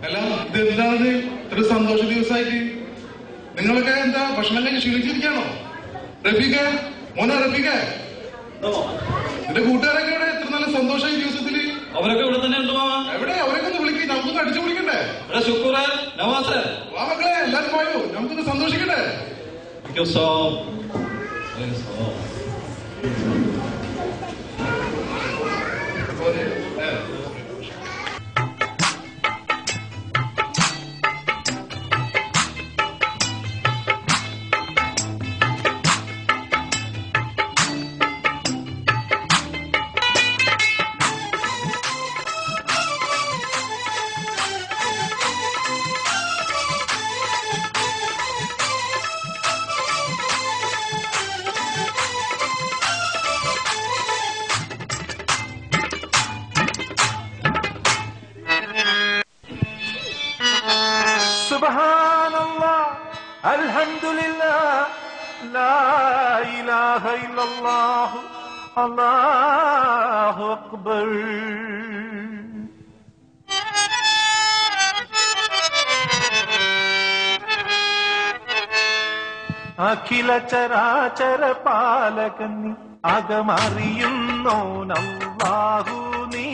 അല്ല ഇതെന്താണ് ഇത്ര സന്തോഷ ദിവസമായിട്ട്? നിങ്ങളൊക്കെ എന്താ ഭക്ഷണം കഴിഞ്ഞ് ക്ഷീണിച്ചിരിക്കാണോ? റഫീഖ, മോനെ റഫീഖ, നിന്റെ കൂട്ടുകാരൊക്കെ ഇവിടെ എത്ര നല്ല സന്തോഷമായി ദിവസത്തില്? അവരൊക്കെ ഇവിടെ തന്നെ ഉണ്ട് മാമ. എവിടെ? അവരൊക്കെ ഒന്ന് വിളിക്കും, നമുക്കൊന്ന് അടിച്ചു വിളിക്കണ്ടേ? ശുക്കൂറ, നവാസ്, ആ മക്കളെ എല്ലാരും പോയോ? നമുക്കൊന്ന് സന്തോഷിക്കണ്ടേ? അല്ലാഹു അക്ബർ. അഖില ചരാചര പാലകൻ നീ, അകമറിയുന്നോൻ അല്ലാഹു നീ.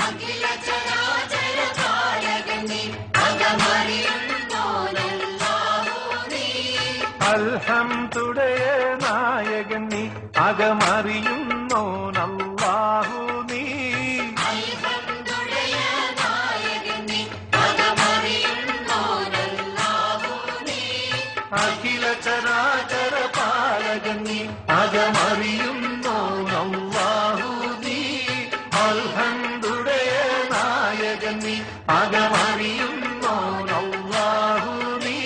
അഖില ചരാചര പാലകൻ നീ, അകമറിയുന്നോൻ അല്ലാഹു നീ. അൽഹംദുലില്ലാഹ് നായകൻ നീ, അകമറിയുന്നോൻ അല്ലാഹു നീ. അൽഹംദുലില്ലാഹ് നായകൻ നീ, അകമറിയുന്നോൻ അല്ലാഹു നീ. അഖില ചരാചര പാലകൻ നീ, അകമറിയുന്നോൻ അല്ലാഹു നീ. അൽഹംദുലില്ലാഹ് നായകൻ നീ, അകമറിയുന്നോൻ അല്ലാഹു നീ.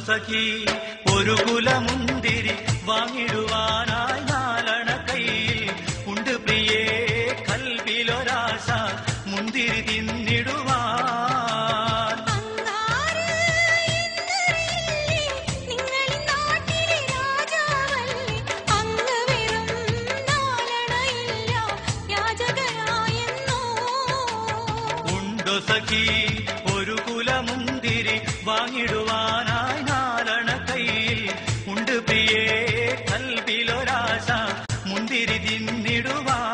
സഖി ഒരു കുലമുന്തിരി വാങ്ങിടുവാനായി നാലണ കയ്യിൽ ഉണ്ട് പ്രിയേ കൽവിലൊരാശ മുന്തിരി തിന്നിടുവാൻ. ഉണ്ടോ സഖി ഒരു കുലമുന്തിരി വാങ്ങിടുവാനായി നാലണ കയ്യിൽ ഉണ്ട് പ്രിയേ കൽവിലൊരാശ മുന്തിരി തിന്നിടുവാൻ.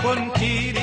പൊൻകീര